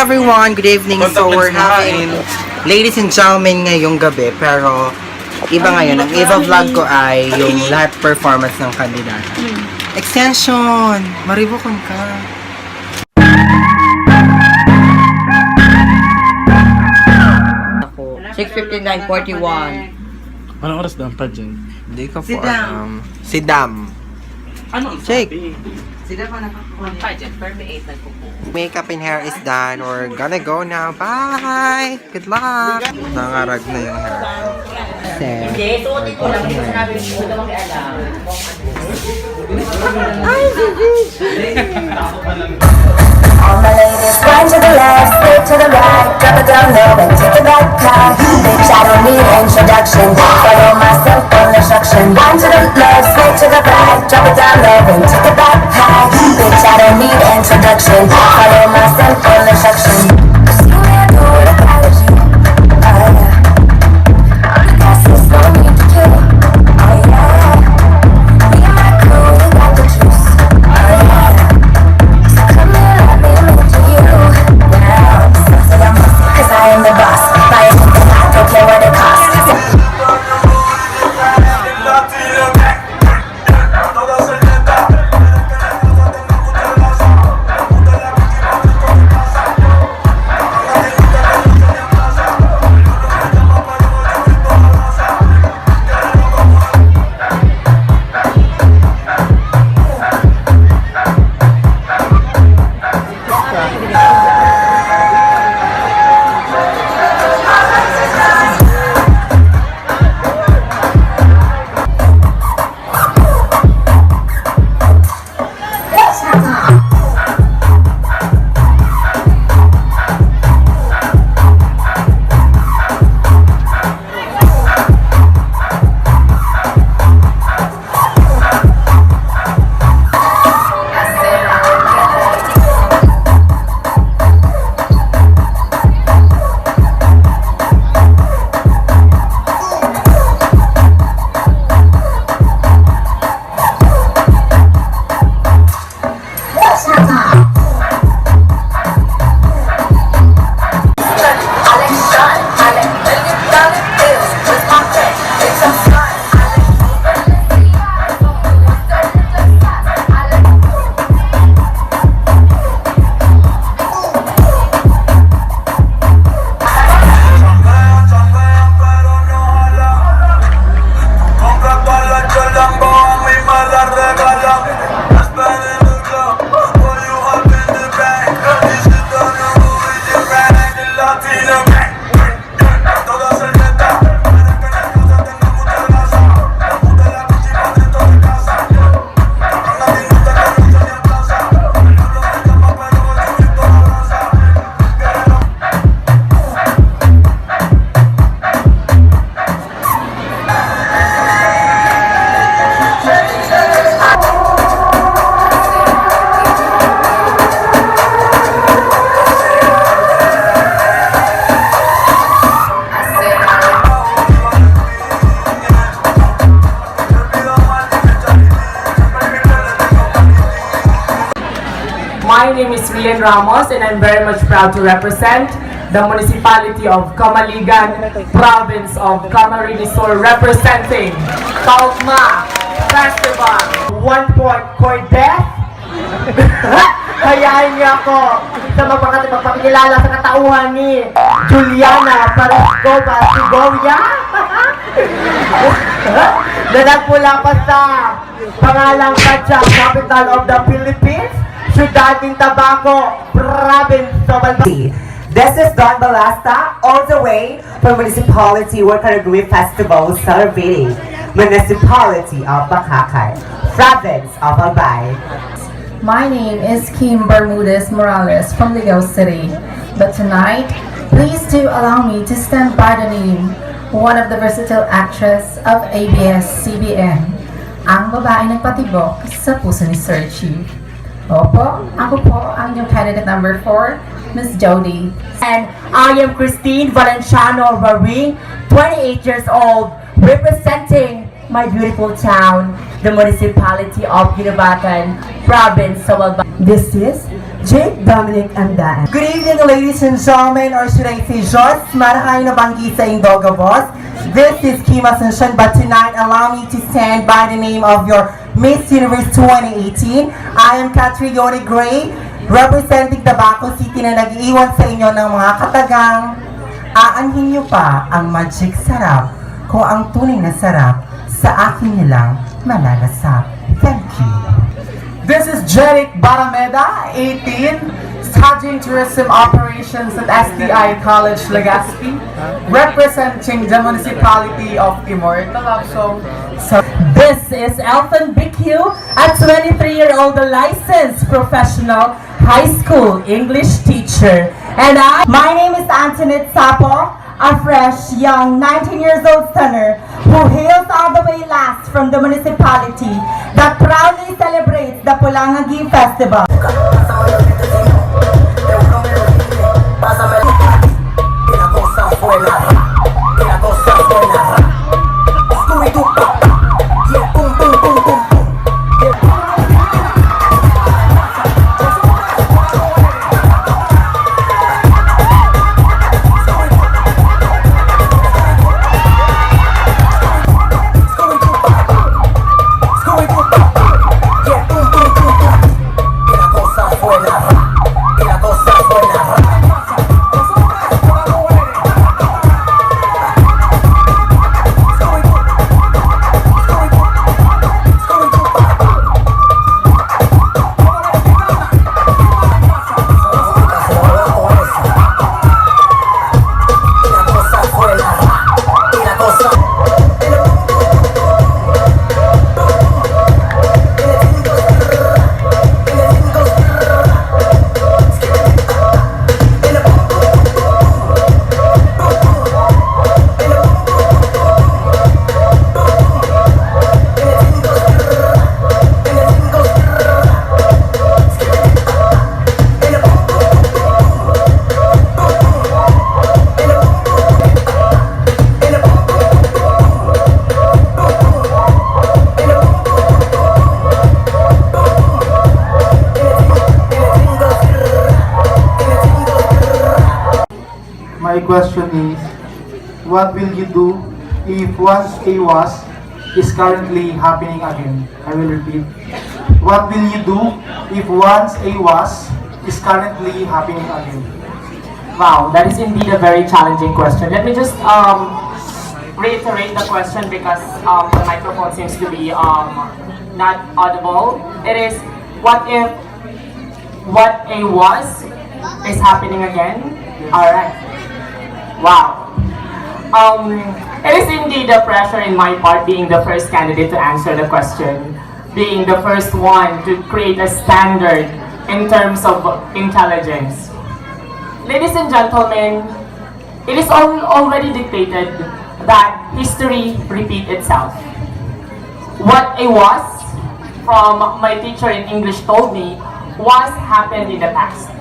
everyone! Good evening. So we're having ladies and gentlemen ngayong gabi, pero iba ngayon. Ang iba-vlog ko ay yung lahat performance ng kandidata. Extension! Maribokon ka. Ako, 6:59:41. Anong oras daw ang pageant? Hindi ko po si Dam. Ano ang Check. Sila pa nakakakuha pageant, permeate nagpupo. Makeup and hair is done. We're gonna go now. Bye! Good luck! Nangarag na yung hair. Hindi, suotin ko lang. Hindi ko sinabi yung suot naman kay alam. All my ladies, wind to the left, straight to the right, drop it down low and take it back high. Bitch, I don't need introduction, follow myself on instruction. Wind to the left, straight to the right, drop it down low and take it back high. Bitch, I don't need introduction, follow myself on instruction. Cause you ain't do what I gotta do, oh yeah. All the gases, no need to kill, oh yeah. Me and my crew, we got the juice, oh yeah. So come here, let me make you now. So I'm bossy, cause I am the boss. Buy anything, I don't care what it costs. My name is Rian Ramos and I'm very much proud to represent the municipality of Camaligan, province of Camarines Sur, representing Kalma Festival. 1 point Cordet. Hayain niyo ako sa magpapakilala sa katauhan ni Juliana Parisco Basigoria. Na nagmula pa sa pangalang Katsa, capital of the Philippines, Ciudad ng Tabaco, province of Albay. This is Don Balasta, all the way from Municipality Worker Group Festival celebrating Municipality of Bacacay, province of Albay. My name is Kim Bermudez Morales from Ligaw City. But tonight, please do allow me to stand by the name, one of the versatile actress of ABS-CBN, ang babae nagpatibok sa puso ni Sir Chief. Opo, ako po ang inyong candidate number 4, Ms. Jody. And I am Christine Valenciano Marie, 28 years old, representing my beautiful town, the municipality of Ginabatan, province of Albay. This is Jake, Dominic, and Dan. Good evening, ladies and gentlemen, or should I say, Jos, marahay na banggi sa Indoga Boss. This is Kim Asuncion, but tonight allow me to stand by the name of your Miss Universe 2018. I am Catriona Gray, representing Tabaco City na nag-iwan sa inyo ng mga katagang aanhin niyo pa ang magic sarap kung ang tunay na sarap sa akin nilang malalasap. Thank you. This is Jeric Barameda, 18, Staging Tourism Operations at STI College, Legazpi, representing the municipality of Immortal. So This is Elton BQ, a 23-year-old licensed professional high school English teacher. And My name is Antoinette Sapo, a fresh, young, 19 years old stunner who hails all the way last from the municipality that proudly celebrates the Pulangagi Festival. My question is, what will you do if once a was is currently happening again? I will repeat. What will you do if once a was is currently happening again? wow, that is indeed a very challenging question. Let me just reiterate the question because the microphone seems to be not audible. It is, what if what a was is happening again? Alright. Wow. It is indeed a pressure in my part being the first candidate to answer the question, being the first one to create a standard in terms of intelligence. Ladies and gentlemen, it is already dictated that history repeat itself. What a was, from my teacher in English told me, was happened in the past.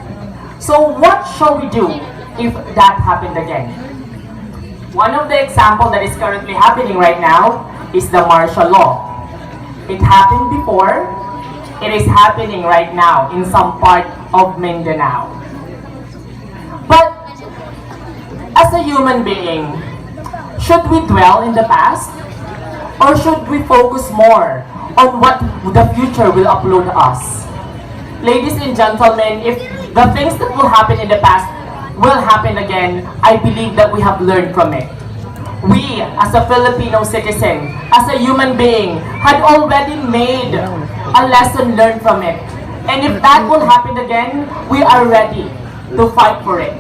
So what shall we do if that happened again? One of the examples that is currently happening right now is the martial law. It happened before, it is happening right now in some part of Mindanao. But as a human being, should we dwell in the past? Or should we focus more on what the future will upload us? Ladies and gentlemen, if the things that will happen in the past will happen again, I believe that we have learned from it. We, as a Filipino citizen, as a human being, had already made a lesson learned from it. And if that will happen again, we are ready to fight for it.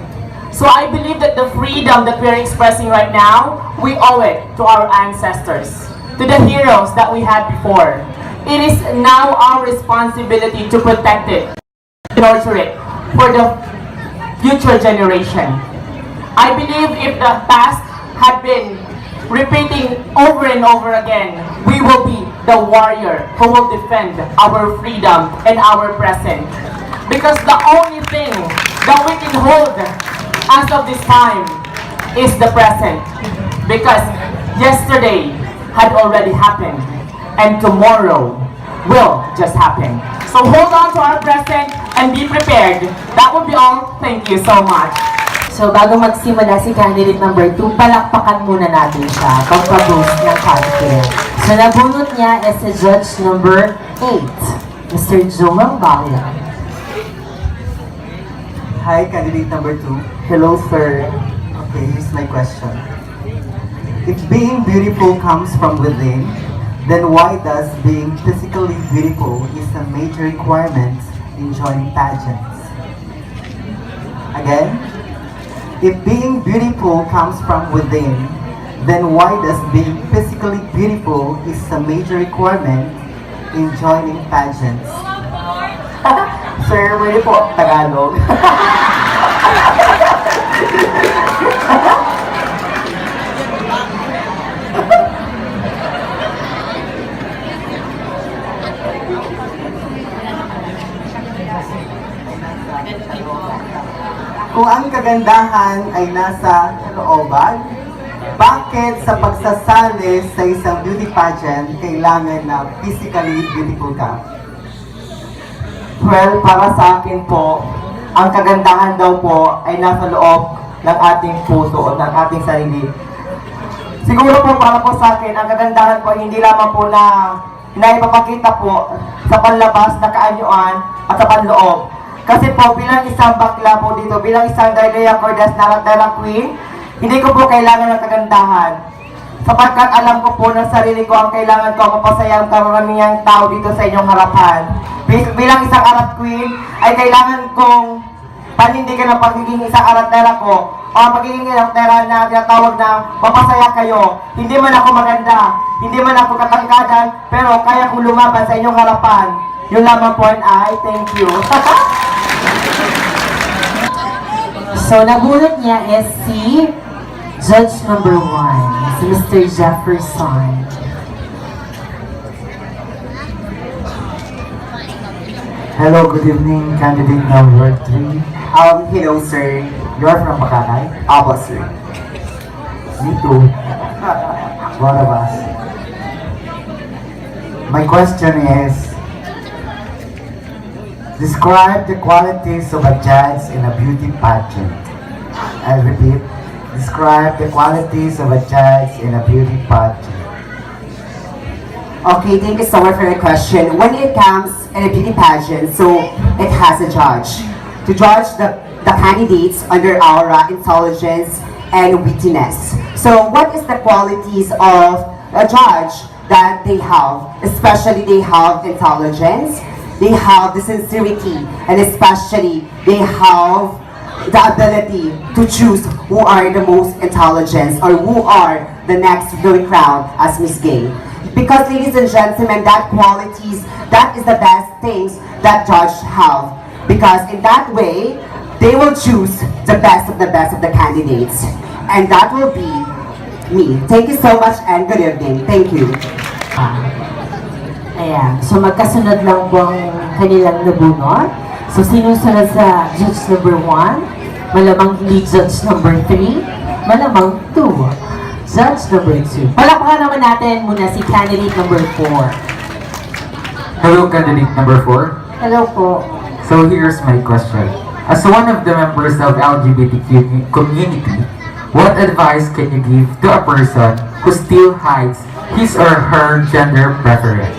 So I believe that the freedom that we are expressing right now, we owe it to our ancestors, to the heroes that we had before. It is now our responsibility to protect it, to nurture it for the future generation. I believe if the past had been repeating over and over again, we will be the warrior who will defend our freedom and our present. Because the only thing that we can hold as of this time is the present. Because yesterday had already happened and tomorrow will just happen. So hold on to our present and be prepared. That would be all. Thank you so much. So, bago magsimula si candidate number 2, palakpakan muna natin siya pagpa-boost ng confidence. So, nabunot niya is si judge number 8, Mr. Joel Balia. Hi, candidate number 2. Hello, sir. Okay, here's my question. If being beautiful comes from within, then why does being physically beautiful is a major requirement in joining pageants? Again, if being beautiful comes from within, then why does being physically beautiful is a major requirement in joining pageants? Sir, pwede po Tagalog. Kung ang kagandahan ay nasa looban, bakit sa pagsasali sa isang beauty pageant kailangan na physically beautiful ka? Well, para sa akin po, ang kagandahan daw po ay nasa loob ng ating puso o ng ating sarili. Siguro po para po sa akin, ang kagandahan po hindi lamang po na naipapakita po sa panlabas na kaanyuan at sa panloob. Kasi po bilang isang bakla po dito, bilang isang Dailea Cordas na drag queen, hindi ko po kailangan ng kagandahan. Sapagkat alam ko po na sarili ko ang kailangan ko mapasaya ang karamihang tao dito sa inyong harapan. Bilang isang arat queen, ay kailangan kong panindigan ang pagiging isang aratera ko o ang pagiging aratera na tinatawag na mapasaya kayo. Hindi man ako maganda, hindi man ako katangkadan, pero kaya kong lumaban sa inyong harapan. Yun lamang po and I thank you. So, nabunot niya is si judge number 1, si Mr. Jefferson. Hello, good evening, candidate number 3. Hello, sir. You're from Makakay? Apo, sir. Me too. One of us. My question is, describe the qualities of a judge in a beauty pageant. I'll repeat. Describe the qualities of a judge in a beauty pageant. Okay, thank you so much for the question. When it comes in a beauty pageant, so it has a judge. To judge the candidates under aura, intelligence, and wittiness. So what is the qualities of a judge that they have? Especially they have intelligence, they have the sincerity, and especially they have the ability to choose who are the most intelligent or who are the next to be crowned as Miss Gay. Because ladies and gentlemen, that qualities, that is the best things that judge have. Because in that way, they will choose the best of the candidates. And that will be me. Thank you so much and good evening. Thank you. Ayan. So, magkasunod lang po ang kanilang nabunot. So, sinusunod sa judge number 1, malamang lead judge number 3, malamang 2. Judge number 2. Palakpakan naman natin muna si candidate number 4. Hello, candidate number 4. Hello po. So here's my question. As one of the members of LGBTQ community, what advice can you give to a person who still hides his or her gender preference?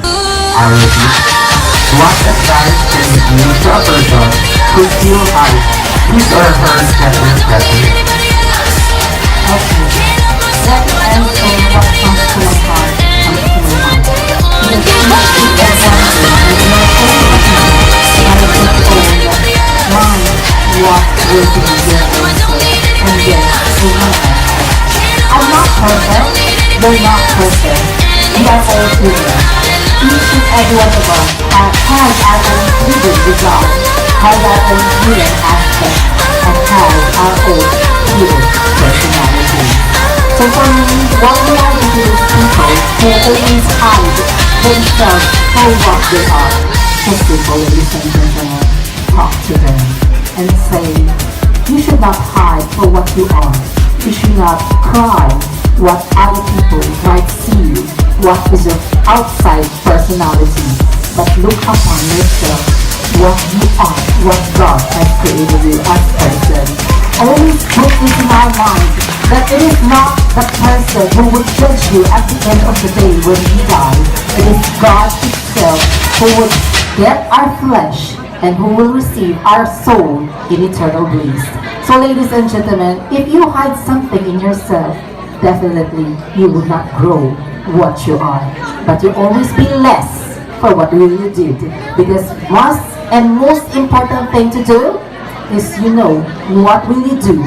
I repeat. What advice can you give to a person who still hides his or her gender preference? Okay. Let me answer what comes to my heart, comes to my mind. Because each example is my own opinion. I will put on mine what will be your answer. And yes, will not answer. I'm not perfect. You're not perfect. We are all human. Each and every one of us has our own hidden desire, has our own hidden aspect, and has our own hidden personality. So for me, what we are to do is people who always hide themselves for what they are. Just people, ladies and gentlemen, talk to them and say, you should not hide for what you are. You should not cry what other people might see, what is your outside personality. but look upon yourself, what you are, what God has created you as person. Always put this in our mind that it is not the person who will judge you at the end of the day when we die. It is God Himself who will get our flesh and who will receive our soul in eternal bliss. So ladies and gentlemen, if you hide something in yourself, definitely you will not grow what you are, but you always be less for what you did. Because most important thing to do is what will you do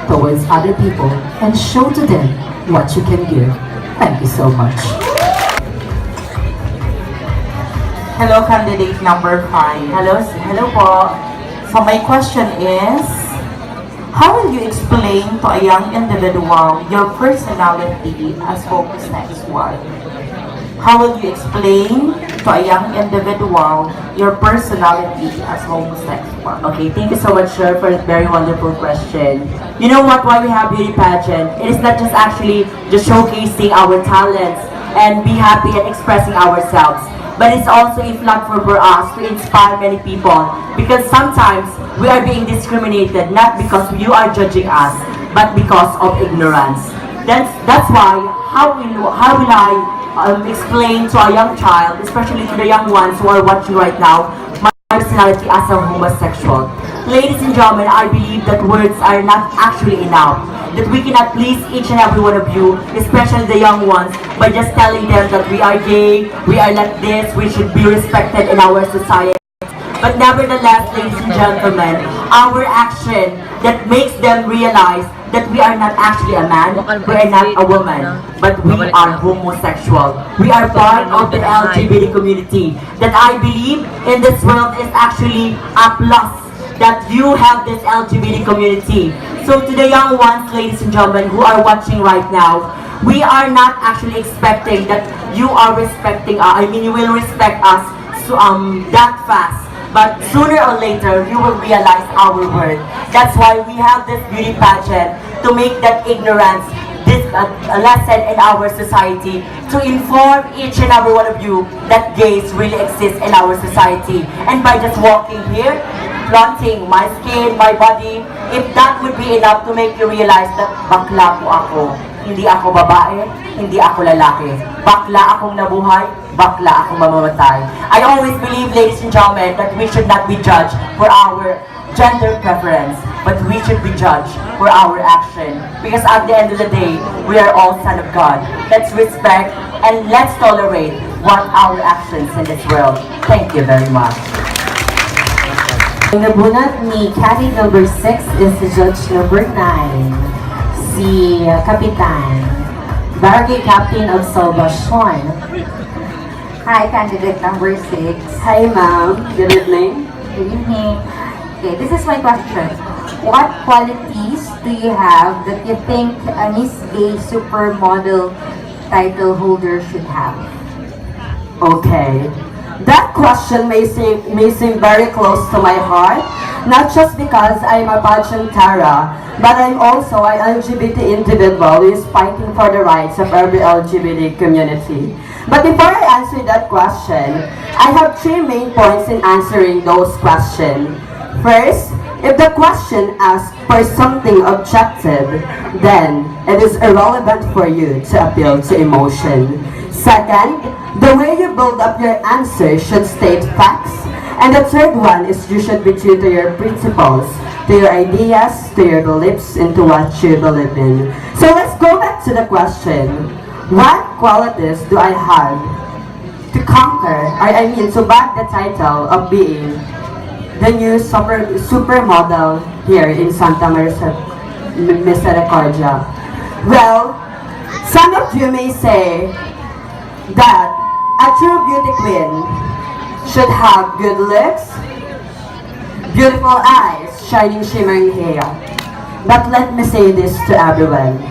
towards other people and show to them what you can give. Thank you so much. Hello, candidate number 5. Hello po. So my question is, how will you explain to a young individual your personality as homosexual? How will you explain to a young individual your personality as homosexual? Okay, thank you so much, sir, for that very wonderful question. You know what, why we have beauty pageant? It is not just actually just showcasing our talents and be happy and expressing ourselves, but it's also a platform for us to inspire many people, because sometimes we are being discriminated not because you are judging us, but because of ignorance. That's why how will I explain to a young child, especially to the young ones who are watching right now, my personality as a homosexual. Ladies and gentlemen, I believe that words are not actually enough. That we cannot please each and every one of you, especially the young ones, by just telling them that we are gay, we are like this, we should be respected in our society. But nevertheless, ladies and gentlemen, our action that makes them realize that we are not actually a man, we are not a woman, but we are homosexual. We are part of the LGBT community. That I believe in this world is actually a plus that you have this LGBT community. So to the young ones, ladies and gentlemen, who are watching right now, we are not actually expecting that you are respecting us. You will respect us that fast. But sooner or later, you will realize our worth. That's why we have this beauty pageant, to make that ignorance this a lesson in our society, to inform each and every one of you that gays really exist in our society. And by just walking here, flaunting my skin, my body, if that would be enough to make you realize that bakla po ako. Hindi ako babae, hindi ako lalaki. Bakla akong nabuhay, bakla akong mamamatay. I always believe, ladies and gentlemen, that we should not be judged for our gender preference, but we should be judged for our action. Because at the end of the day, we are all son of God. Let's respect and let's tolerate what our actions in this world. Thank you very much. Ang nabunot ni candidate number 6 is si judge number 9, si Kapitan, Barangay Captain of Salvacion. Hi, candidate number 6. Hi ma'am, good evening. Good evening. Okay, this is my question. What qualities do you have that you think a Ms.Gay supermodel title holder should have? Okay. That question may seem very close to my heart, not just because I'm a pageantara, but I'm also an LGBT individual who is fighting for the rights of every LGBT community. But before I answer that question, I have 3 main points in answering those questions. First, if the question asks for something objective, then it is irrelevant for you to appeal to emotion. Second, the way you build up your answer should state facts. And the third one is you should be true to your principles, to your ideas, to your beliefs, and to what you believe in. So let's go back to the question. What qualities do I have to conquer, to bag the title of being the new supermodel here in Santa Misericordia? Well, some of you may say that a true beauty queen should have good lips, beautiful eyes, shining shimmering hair. But let me say this to everyone.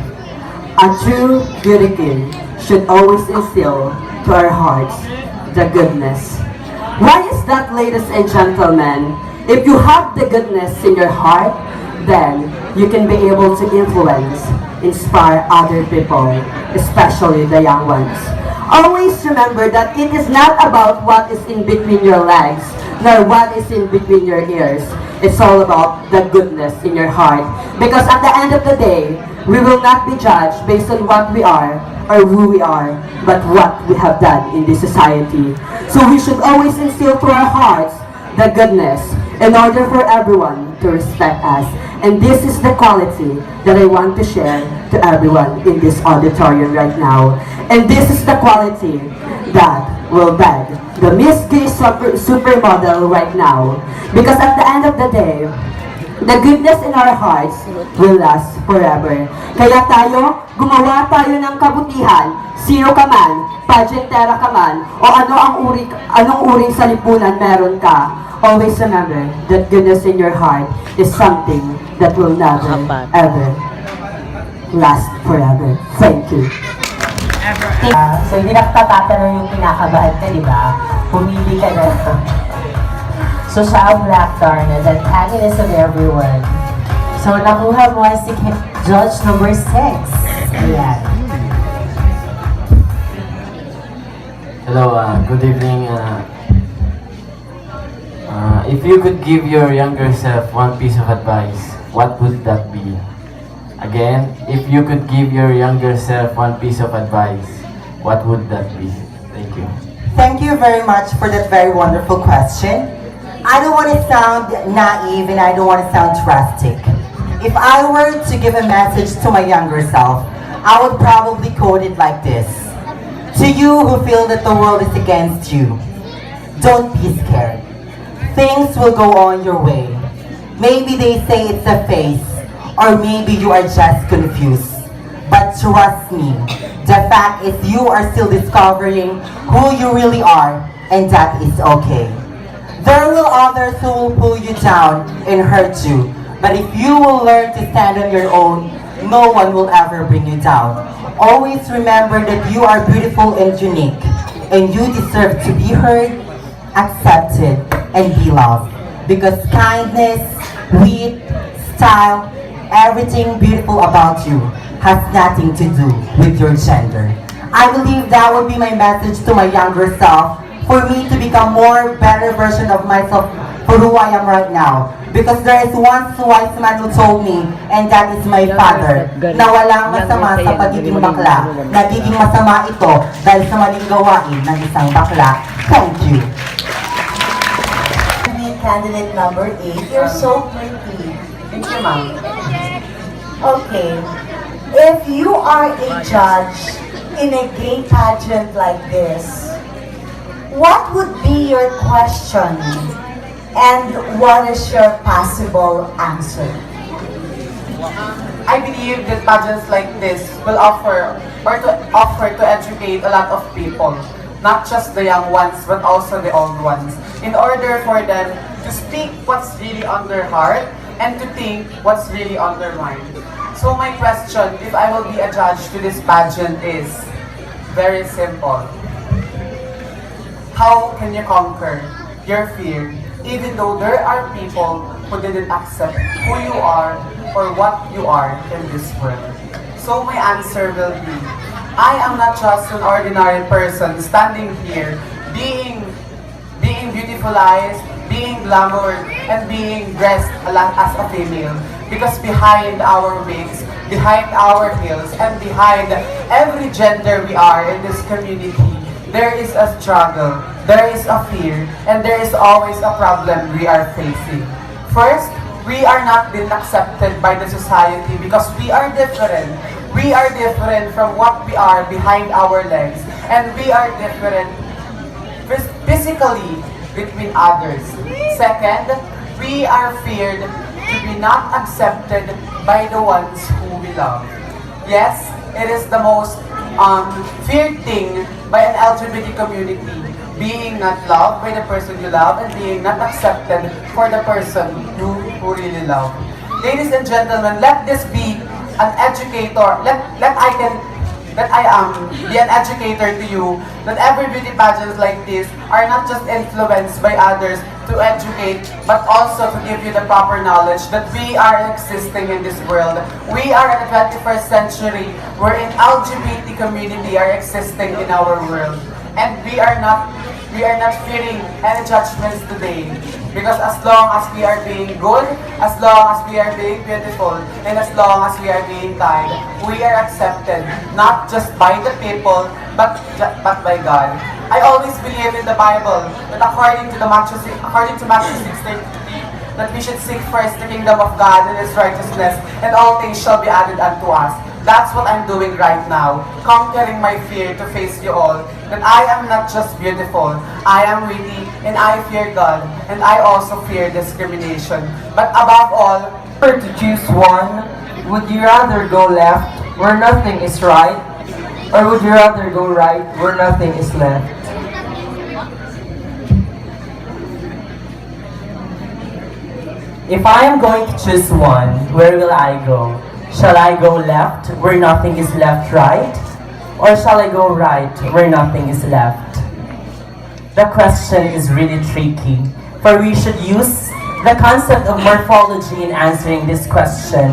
A true beauty queen should always instill to our hearts the goodness. Why is that, ladies and gentlemen? If you have the goodness in your heart, then you can be able to influence, inspire other people, especially the young ones. Always remember that it is not about what is in between your legs, nor what is in between your ears. It's all about the goodness in your heart. Because at the end of the day, we will not be judged based on what we are or who we are, but what we have done in this society. So we should always instill to our hearts the goodness in order for everyone to respect us. And this is the quality that I want to share to everyone in this auditorium right now. And this is the quality that will beg the Ms.Gay supermodel right now. Because at the end of the day, the goodness in our hearts will last forever. Kaya tayo, gumawa tayo ng kabutihan, sino ka man, pageantera ka man, o anong uring sa lipunan meron ka. Always remember that goodness in your heart is something that will never, ever last forever. Thank you. So hindi na tatatanong yung kinakabahan ka, di ba? Pumili ka na. So siya ang black star na the antagonist of everyone. So nakuha mo si judge number 6. Ayan. Hello, good evening. If you could give your younger self one piece of advice, what would that be? Again, if you could give your younger self one piece of advice, what would that be? Thank you. Thank you very much for that very wonderful question. I don't want to sound naive and I don't want to sound drastic. If I were to give a message to my younger self, I would probably quote it like this. To you who feel that the world is against you, don't be scared. Things will go on your way. Maybe they say it's a phase, or maybe you are just confused. But trust me, the fact is you are still discovering who you really are, and that is okay. There will others who will pull you down and hurt you, but if you will learn to stand on your own, no one will ever bring you down. Always remember that you are beautiful and unique, and you deserve to be heard, accepted, and be loved. Because kindness, wit, style, everything beautiful about you has nothing to do with your gender. I believe that would be my message to my younger self, for me to become more better version of myself for who I am right now. Because there is one wise man who told me, and that is my father, na walang masama sa pagiging bakla. Nagiging masama ito dahil sa maling gawain ng isang bakla. Thank you. Candidate number 8, you're so pretty. Thank you, ma'am. Okay, if you are a judge in a gay pageant like this, what would be your question and what is your possible answer? I believe that pageants like this will offer to educate a lot of people, not just the young ones but also the old ones, in order for them to speak what's really on their heart and to think what's really on their mind. So my question, if I will be a judge to this pageant, is very simple. How can you conquer your fear even though there are people who didn't accept who you are or what you are in this world? So my answer will be, I am not just an ordinary person standing here being beautifulized, being glamoured, and being dressed as a female. Because behind our wigs, behind our heels, and behind every gender we are in this community, there is a struggle, there is a fear, and there is always a problem we are facing. First, we are not being accepted by the society because we are different. We are different from what we are behind our legs, and we are different physically between others. Second, we are feared to be not accepted by the ones who we love. Yes, it is the most feared thing by an LGBT community, being not loved by the person you love and being not accepted for the person you really love. Ladies and gentlemen, let this be an educator. Let I be an educator to you, that every beauty pageants like this are not just influenced by others to educate, but also to give you the proper knowledge that we are existing in this world. We are in the 21st century, wherein LGBT community are existing in our world. And we are not fearing any judgments today. Because as long as we are being good, as long as we are being beautiful, and as long as we are being kind, we are accepted, not just by the people, but by God. I always believe in the Bible that according to Matthew 6:33, that we should seek first the kingdom of God and His righteousness, and all things shall be added unto us. That's what I'm doing right now, conquering my fear to face you all. That I am not just beautiful, I am witty, and I fear God, and I also fear discrimination. But above all, To choose one, would you rather go left where nothing is right, or would you rather go right where nothing is left? If I am going to choose one, where will I go? Shall I go left where nothing is left right? Or shall I go right where nothing is left? The question is really tricky, for we should use the concept of morphology in answering this question.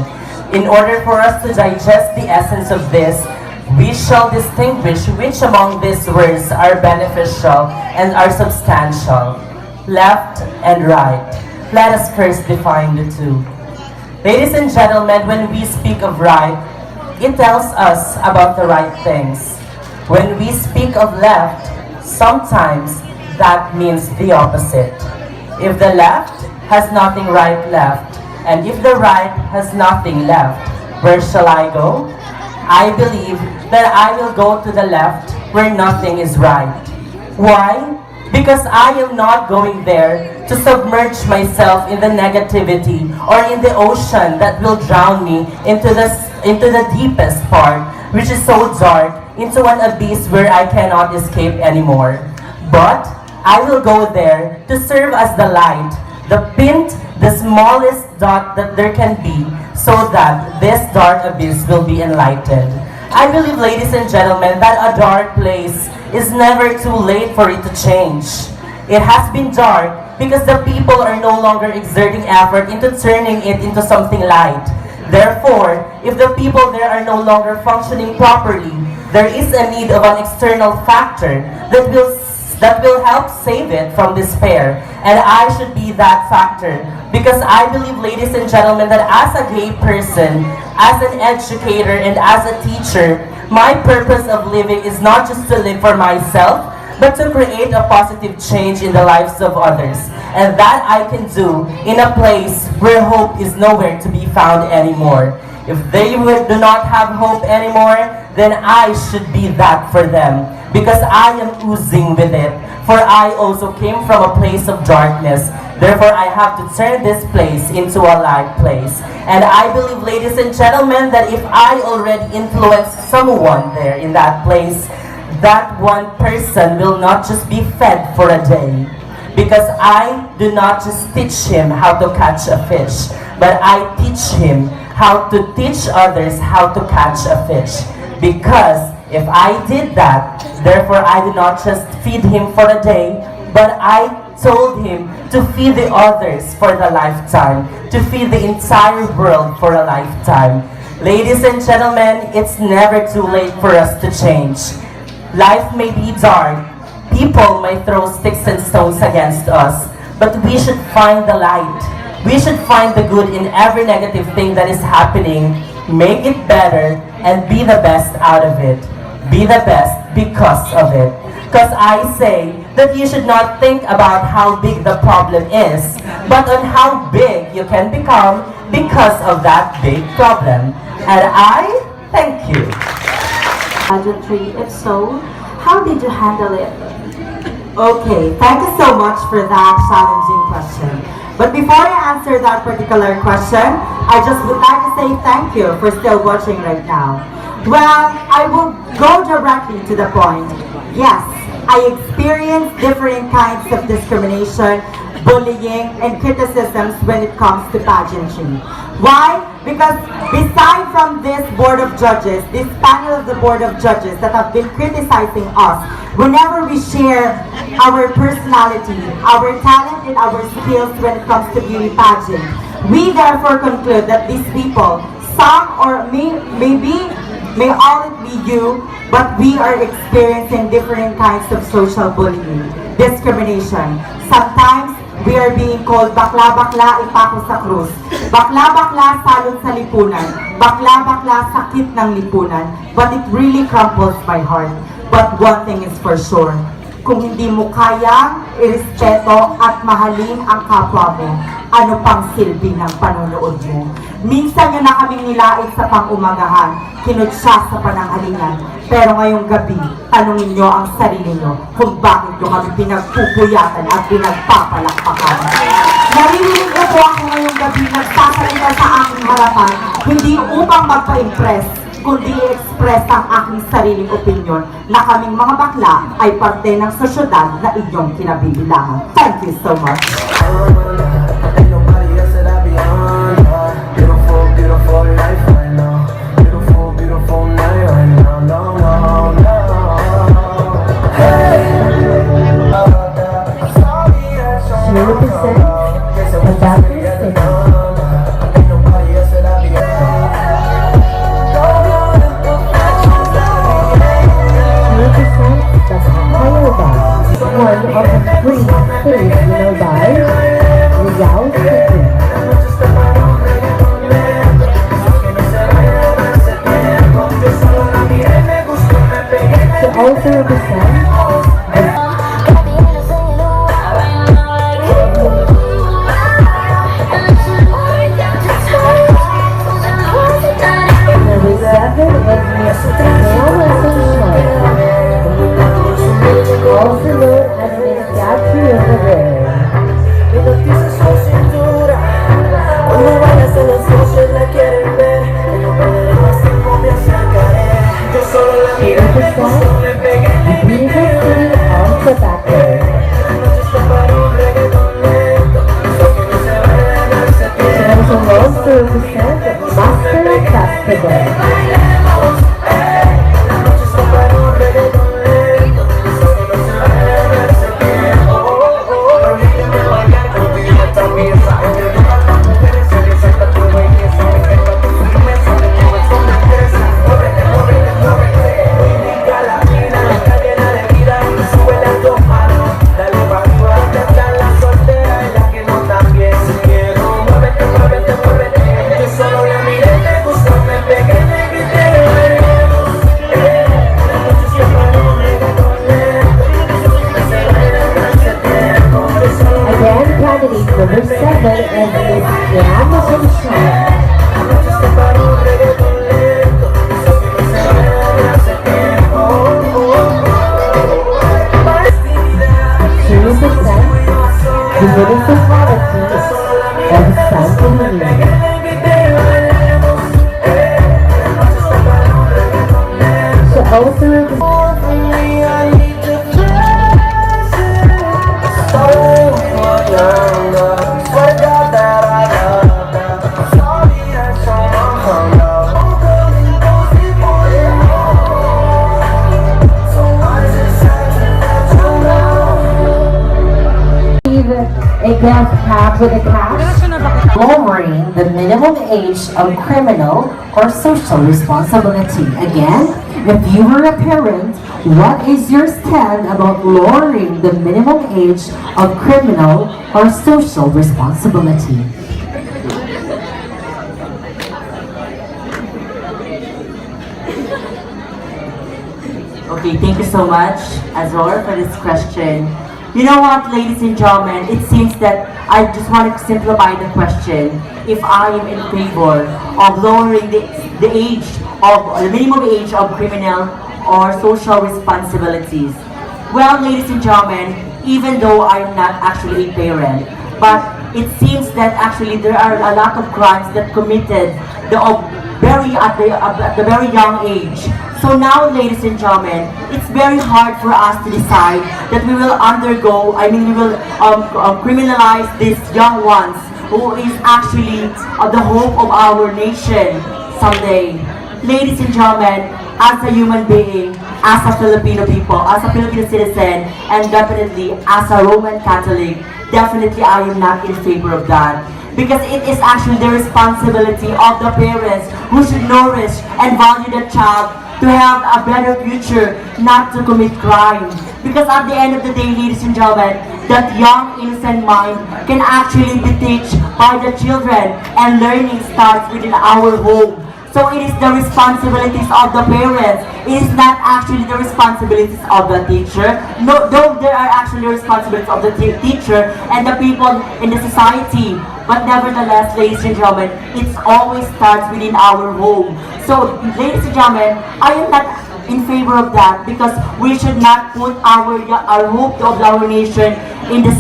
In order for us to digest the essence of this, we shall distinguish which among these words are beneficial and are substantial. Left and right. Let us first define the two. Ladies and gentlemen, when we speak of right, it tells us about the right things. When we speak of left, sometimes that means the opposite. If the left has nothing right left, and if the right has nothing left, where shall I go? I believe that I will go to the left where nothing is right. Why? Because I am not going there to submerge myself in the negativity or in the ocean that will drown me into the deepest part, which is so dark, into an abyss where I cannot escape anymore. But I will go there to serve as the light, the smallest dot that there can be, so that this dark abyss will be enlightened. I believe, ladies and gentlemen, that a dark place is never too late for it to change. It has been dark because the people are no longer exerting effort into turning it into something light. Therefore, if the people there are no longer functioning properly, there is a need of an external factor that will help save it from despair. And I should be that factor, because I believe, ladies and gentlemen, that as a gay person, as an educator, and as a teacher, my purpose of living is not just to live for myself, but to create a positive change in the lives of others. And that I can do in a place where hope is nowhere to be found anymore. If they do not have hope anymore, then I should be that for them, because I am oozing with it. For I also came from a place of darkness. Therefore, I have to turn this place into a light place. And I believe, ladies and gentlemen, that if I already influence someone there in that place, that one person will not just be fed for a day. Because I do not just teach him how to catch a fish, but I teach him how to teach others how to catch a fish. Because if I did that, therefore I did not just feed him for a day, but I told him to feed the others for the lifetime, to feed the entire world for a lifetime. Ladies and gentlemen, it's never too late for us to change. Life may be dark, people may throw sticks and stones against us, but we should find the light. We should find the good in every negative thing that is happening, make it better, and be the best out of it. Be the best because of it. Because I say that you should not think about how big the problem is, but on how big you can become because of that big problem. And I thank you. Pageantry, if so, how did you handle it? Okay, thank you so much for that challenging question. But before I answer that particular question, I just would like to say thank you for still watching right now. Well, I will go directly to the point. Yes, I experienced different kinds of discrimination, bullying, and criticisms when it comes to pageantry. Why? Because beside from this board of judges, this panel of the board of judges that have been criticizing us, whenever we share our personality, our talent, and our skills when it comes to beauty pageant, we therefore conclude that these people, some or maybe may all it be you, but we are experiencing different kinds of social bullying, discrimination. Sometimes, we are being called bakla-bakla, ipako sa krus. Bakla-bakla, salot sa lipunan. Bakla-bakla, sakit ng lipunan. But it really crumples my heart. But one thing is for sure, kung hindi mo kayang irespeto at mahalin ang kapwa mo, ano pang silbi ng panonood mo? Minsan nyo na kaming nilait sa pang-umagahan, kinutsa sa pananghalingan. Pero ngayong gabi, tanungin nyo ang sarili nyo kung bakit nyo kami pinagpupuyatan at pinagpapalakpakan. Naririnig ko po ako ngayong gabi nagsasalita sa aking harapan, hindi upang magpa-impress, kundi i-express ang aking sariling opinion na kaming mga bakla ay parte ng sosyedad na inyong kinabibilangan. Thank you so much. With a cash, lowering the minimum age of criminal or social responsibility. Again, if you were a parent, what is your stand about lowering the minimum age of criminal or social responsibility? Okay, thank you so much, Azor, for this question. You know what, ladies and gentlemen, it seems that I just wanted to simplify the question. If I am in favor of lowering the minimum age of criminal or social responsibilities. Well, ladies and gentlemen, even though I'm not actually a parent, but it seems that actually there are a lot of crimes that committed at the very young age. So now, ladies and gentlemen, it's very hard for us to decide that we will we will criminalize these young ones who is actually the hope of our nation someday. Ladies and gentlemen, as a human being, as a Filipino people, as a Filipino citizen, and definitely as a Roman Catholic, definitely I am not in favor of that. because it is actually the responsibility of the parents who should nourish and value the child to have a better future, not to commit crime. Because at the end of the day, ladies and gentlemen, that young innocent mind can actually be taught by the children, and learning starts within our home. So it is the responsibilities of the parents. It is not actually the responsibilities of the teacher. No, though there are actually responsibilities of the teacher and the people in the society. But nevertheless, ladies and gentlemen, it always starts within our home. So, ladies and gentlemen, I am not in favor of that, because we should not put our hope of our nation in the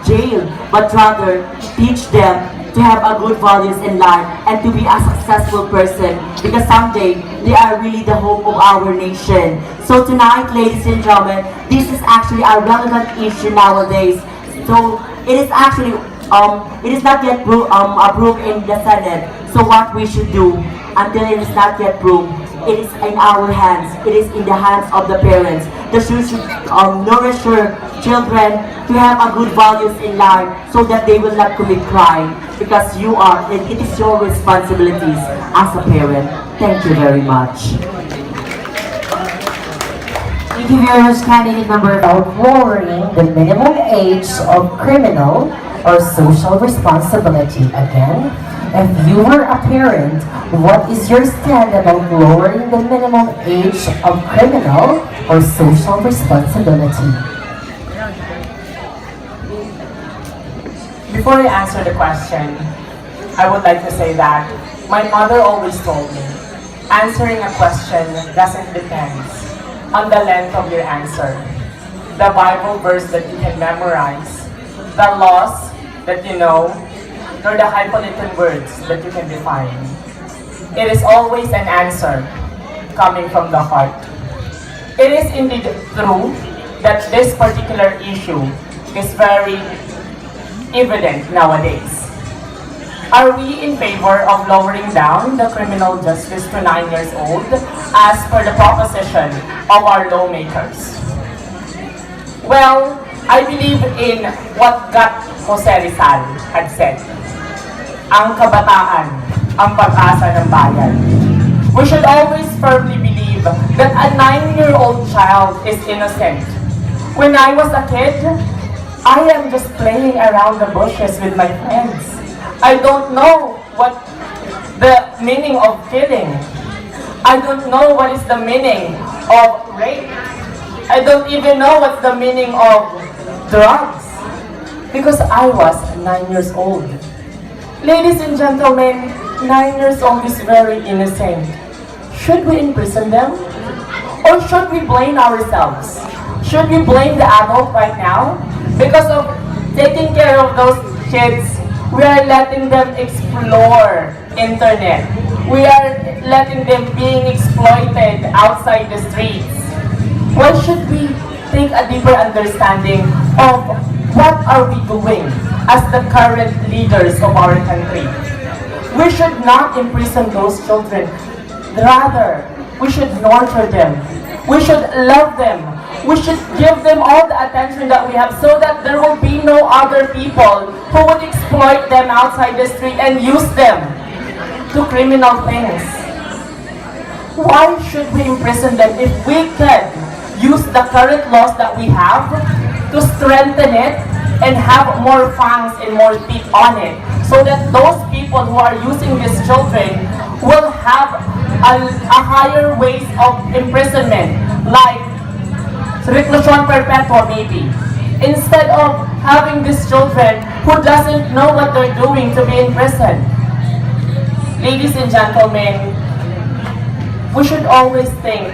jail, but rather teach them to have a good values in life and to be a successful person, because someday they are really the hope of our nation. So tonight, ladies and gentlemen, this is actually a relevant issue nowadays. So it is actually it is not yet approved in the Senate. So what we should do until it is not yet approved, it is in our hands. It is in the hands of the parents. The should nourish your children to have a good values in life, so that they will not commit crime. Because it is your responsibilities as a parent. Thank you very much. Thank you very much, candidate number about lowering the minimum age of criminal or social responsibility. Again, if you were a parent, what is your stand about lowering the minimum age of criminal or social responsibility? Before I answer the question, I would like to say that my mother always told me, answering a question doesn't depend on the length of your answer, the Bible verse that you can memorize, the laws that you know, nor the hypothetical words that you can define. It is always an answer coming from the heart. It is indeed true that this particular issue is very evident nowadays. Are we in favor of lowering down the criminal justice to 9 years old as per the proposition of our lawmakers? Well, I believe in what God Jose Rizal had said. Ang kabataan, ang pag-asa ng bayan. We should always firmly believe that a 9-year-old child is innocent. When I was a kid, I am just playing around the bushes with my friends. I don't know what the meaning of killing. I don't know what is the meaning of rape. I don't even know what's the meaning of drugs. Because I was 9 years old. Ladies and gentlemen, 9 years old is very innocent. Should we imprison them? Or should we blame ourselves? Should we blame the adult right now? Because of taking care of those kids, we are letting them explore internet. We are letting them being exploited outside the streets. Why should we take a deeper understanding of what are we doing as the current leaders of our country? We should not imprison those children. Rather, we should nurture them. We should love them. We should give them all the attention that we have, so that there will be no other people who would exploit them outside the street and use them to criminal things. Why should we imprison them if we can use the current laws that we have to strengthen it and have more fangs and more teeth on it, so that those people who are using these children will have a higher ways of imprisonment, like reclusion perpetua maybe, instead of having these children who doesn't know what they're doing to be in prison. Ladies and gentlemen, we should always think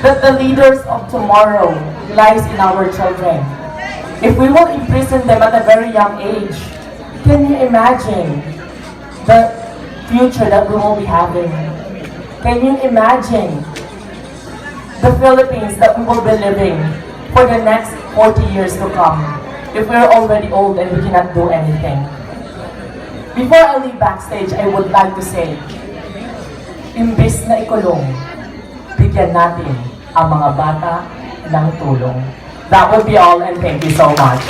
that the leaders of tomorrow lies in our children. If we will imprison them at a very young age, can you imagine the future that we will be having? Can you imagine the Philippines that we will be living for the next 40 years to come, if we're already old and we cannot do anything? Before I leave backstage, I would like to say, imbis na ikulong, bigyan natin ang mga bata ng tulong. That would be all, and thank you so much.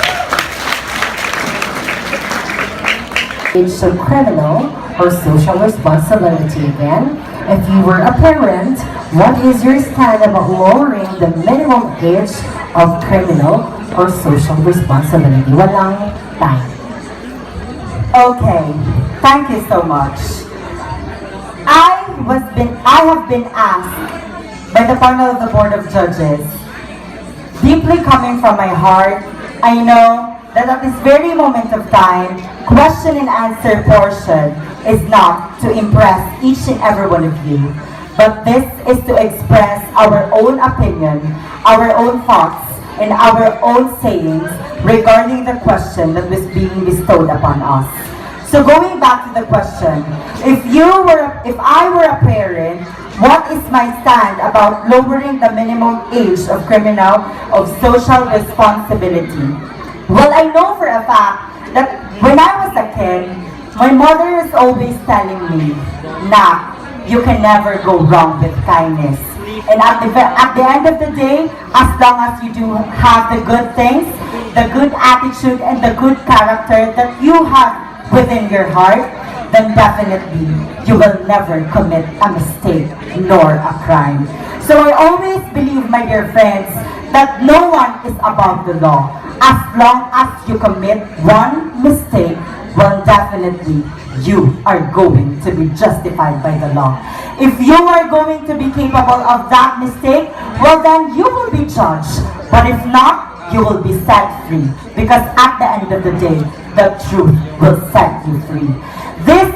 age of criminal or social responsibility. Again, if you were a parent, what is your stand about lowering the minimum age of criminal or social responsibility? Walang time. Okay, thank you so much. I have been asked by the panel of the Board of Judges, deeply coming from my heart, I know that at this very moment of time, question and answer portion is not to impress each and every one of you, but this is to express our own opinion, our own thoughts, and our own sayings regarding the question that was being bestowed upon us. So going back to the question, if I were a parent, what is my stand about lowering the minimum age of criminal of social responsibility? Well, I know for a fact that when I was a kid, my mother is always telling me, "Nah, you can never go wrong with kindness." And at the end of the day, as long as you do have the good things, the good attitude, and the good character that you have within your heart, then definitely you will never commit a mistake nor a crime. So I always believe, my dear friends, that no one is above the law. As long as you commit one mistake, well, definitely you are going to be justified by the law. If you are going to be capable of that mistake, well, then you will be judged. But if not, you will be set free. Because at the end of the day, the truth will set you free. This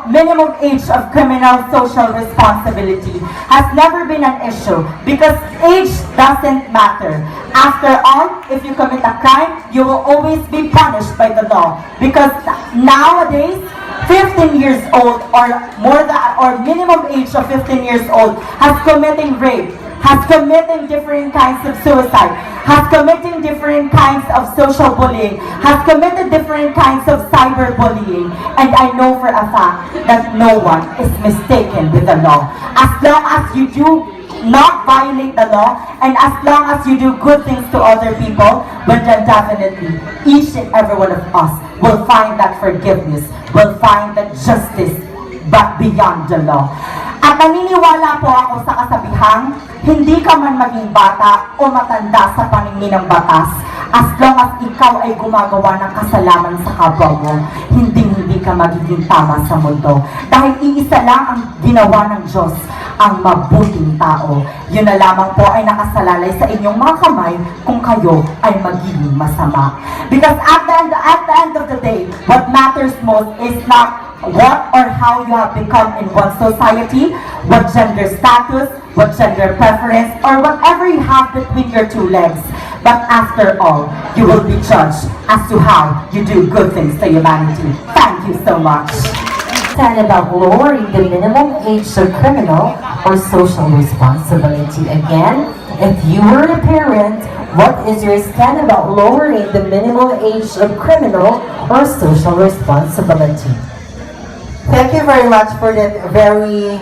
minimum age of criminal social responsibility has never been an issue because age doesn't matter. After all, if you commit a crime, you will always be punished by the law. Because nowadays, 15 years old or minimum age of 15 years old has committing rape, has committing different kinds of suicide, has committing different kinds of social bullying, has committed different kinds of cyberbullying. And I know for a fact that no one is mistaken with the law. As long as you do not violate the law, and as long as you do good things to other people, but then definitely each and every one of us will find that forgiveness, will find that justice, but beyond the law. At naniniwala po ako sa kasabihang, hindi ka man maging bata o matanda sa paningin ng batas, as long as ikaw ay gumagawa ng kasalanan sa kapwa mo, hindi ka magiging tama sa mundo. Dahil iisa lang ang ginawa ng Diyos, ang mabuting tao. Yun na lamang po ay nakasalalay sa inyong mga kamay kung kayo ay magiging masama. Because at the end of the day, what matters most is not what or how you have become in one society, what gender status, what gender preference, or whatever you have between your two legs. But after all, you will be judged as to how you do good things to humanity. Thank you so much. Stand about lowering the minimum age of criminal or social responsibility. Again, if you were a parent, what is your stand about lowering the minimum age of criminal or social responsibility? Thank you very much for that very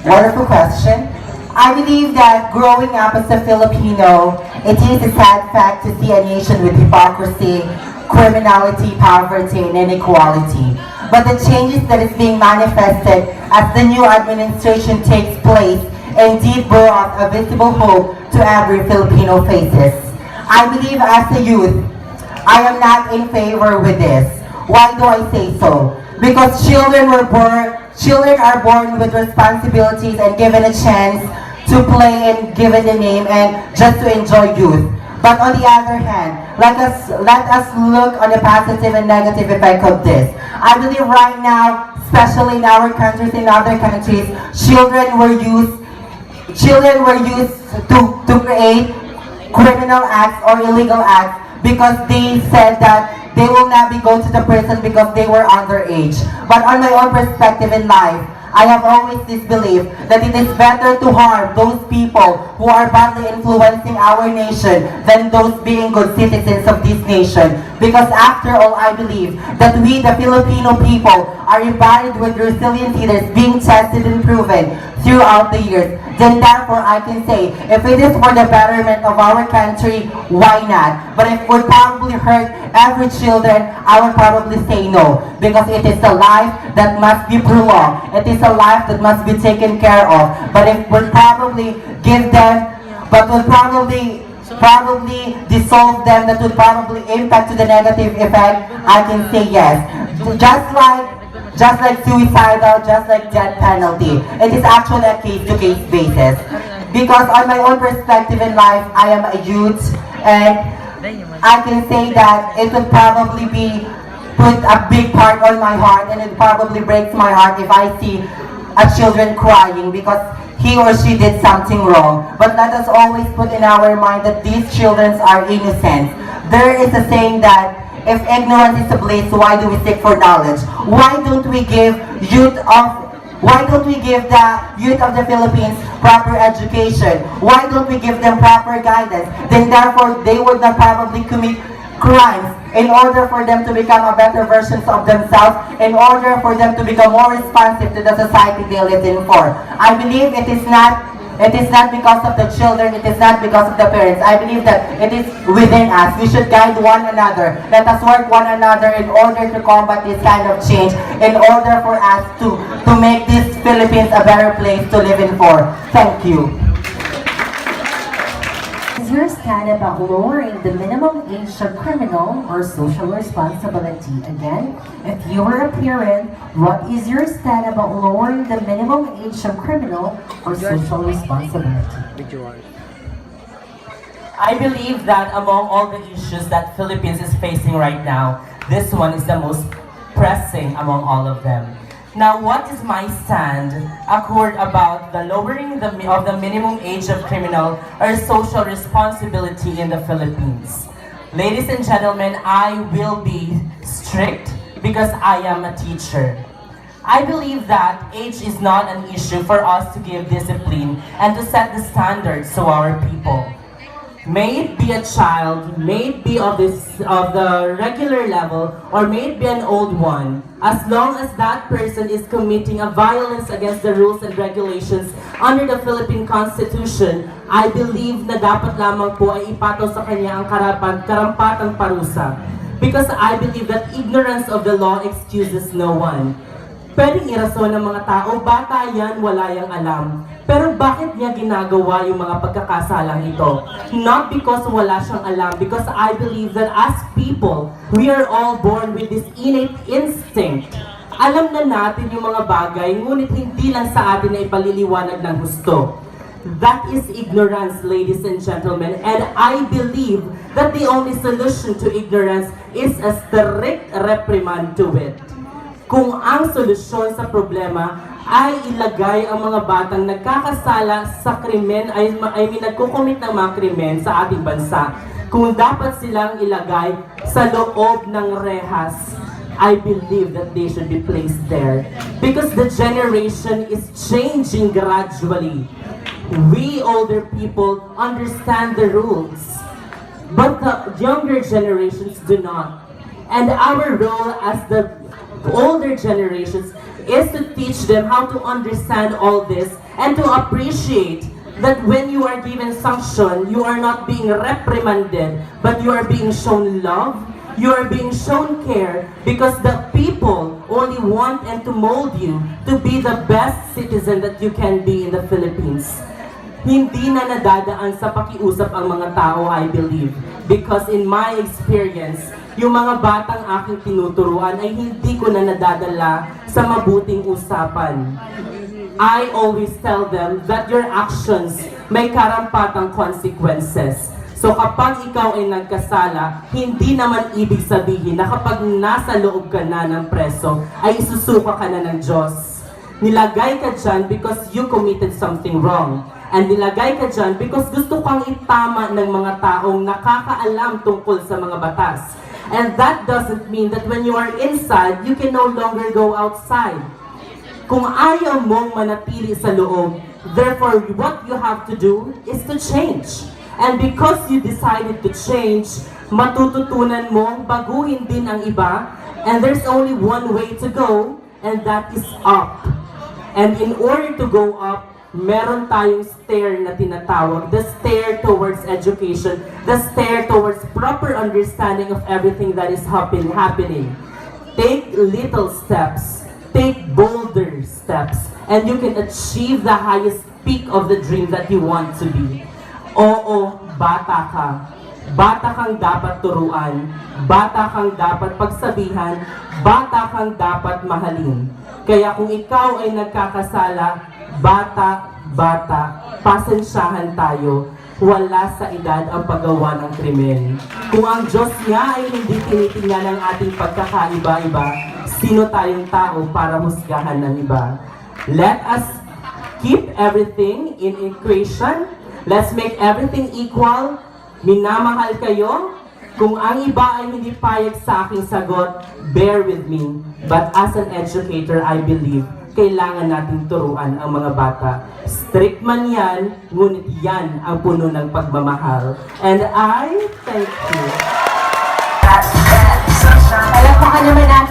wonderful question. I believe that growing up as a Filipino, it is a sad fact to see a nation with hypocrisy, criminality, poverty, and inequality. But the changes that is being manifested as the new administration takes place indeed brought a visible hope to every Filipino faces. I believe as a youth, I am not in favor with this. Why do I say so? Because children are born with responsibilities and given a chance to play and given the name and just to enjoy youth. But on the other hand, let us look on the positive and negative effect of this. I believe right now, especially in our countries, in other countries, children were used to create criminal acts or illegal acts because they said that they will not be going to the prison because they were underage. But on my own perspective in life, I have always this belief that it is better to harm those people who are badly influencing our nation than those being good citizens of this nation. Because after all, I believe that we, the Filipino people, are embodied with resiliency that's being tested and proven throughout the years. then therefore I can say, if it is for the betterment of our country, why not? But if it would probably hurt every children, I would probably say no. Because it is a life that must be prolonged. It is a life that must be taken care of. But if would probably give them, but would probably dissolve them, that would probably impact to the negative effect, I can say yes. Just like suicidal, just like death penalty. It is actually a case-to-case basis. Because on my own perspective in life, I am a youth, and I can say that it would probably put a big part on my heart, and it probably breaks my heart if I see a children crying because he or she did something wrong. But let us always put in our mind that these children are innocent. There is a saying that if ignorance is a bliss, why do we seek for knowledge? Why don't we give the youth of the Philippines proper education? Why don't we give them proper guidance? Then therefore, they would not probably commit crimes in order for them to become a better versions of themselves, in order for them to become more responsive to the society they live in for. I believe it is not because of the children, it is not because of the parents. I believe that it is within us. We should guide one another. Let us work one another in order to combat this kind of change, in order for us to make this Philippines a better place to live in for. Thank you. Is your stand about lowering the minimum age of criminal or social responsibility? Again, if you were a parent, what is your stand about lowering the minimum age of criminal or social responsibility? I believe that among all the issues that Philippines is facing right now, this one is the most pressing among all of them. Now, what is my stand about the lowering of the minimum age of criminal or social responsibility in the Philippines? Ladies and gentlemen, I will be strict because I am a teacher. I believe that age is not an issue for us to give discipline and to set the standards to our people. May it be a child, may it be of the regular level, or may it be an old one, as long as that person is committing a violence against the rules and regulations under the Philippine Constitution, I believe na dapat lamang po ay ipataw sa kanya ang karampatang parusa. Because I believe that ignorance of the law excuses no one. Pwedeng irason ng mga tao, bata yan, wala yang alam. Pero bakit niya ginagawa yung mga pagkakasalang ito? Not because wala siyang alam, because I believe that as people, we are all born with this innate instinct. Alam na natin yung mga bagay, ngunit hindi lang sa atin na ipaliliwanag ng gusto. That is ignorance, ladies and gentlemen, and I believe that the only solution to ignorance is a strict reprimand to it. Kung ang solusyon sa problema ay ilagay ang mga batang nagkakasala sa krimen, nagkukomit ng mga krimen sa ating bansa, kung dapat silang ilagay sa loob ng rehas, I believe that they should be placed there. Because the generation is changing gradually. We older people understand the rules, but the younger generations do not. And our role as the older generations is to teach them how to understand all this and to appreciate that when you are given sanction, you are not being reprimanded, but you are being shown love, you are being shown care, because the people only want and to mold you to be the best citizen that you can be in the Philippines. Hindi na nadadaan sa pakiusap ang mga tao, I believe. Because in my experience, yung mga batang aking tinuturuan ay hindi ko na nadadala sa mabuting usapan. I always tell them that your actions may karampatang consequences. So kapag ikaw ay nagkasala, hindi naman ibig sabihin na kapag nasa loob ka na ng preso, ay isusuka ka na ng Diyos. Nilagay ka dyan because you committed something wrong. And nilagay ka dyan because gusto kang itama ng mga taong nakakaalam tungkol sa mga batas. And that doesn't mean that when you are inside, you can no longer go outside. Kung ayaw mong manatili sa loob, therefore what you have to do is to change. And because you decided to change, matututunan mong baguhin din ang iba. And there's only one way to go, and that is up. And in order to go up, meron tayong stair na tinatawag, the stair towards education, the stair towards proper understanding of everything that is happening. Take little steps, take bolder steps, and you can achieve the highest peak of the dream that you want to be. Oo, bata ka. Bata kang dapat turuan, bata kang dapat pagsabihan, bata kang dapat mahalin. Kaya kung ikaw ay nagkakasala, bata, pasensyahan tayo. Wala sa edad ang paggawa ng krimen. Kung ang Diyos nga ay hindi tinitingnan ng ating pagkakaiba-iba, sino tayong tao para husgahan ng iba? Let us keep everything in equation. Let's make everything equal. Minamahal kayo. Kung ang iba ay hindi payag sa aking sagot, bear with me. But as an educator, I believe, kailangan nating turuan ang mga bata. Strict man yan, ngunit yan ang puno ng pagmamahal. And I thank you. Palakpakan naman natin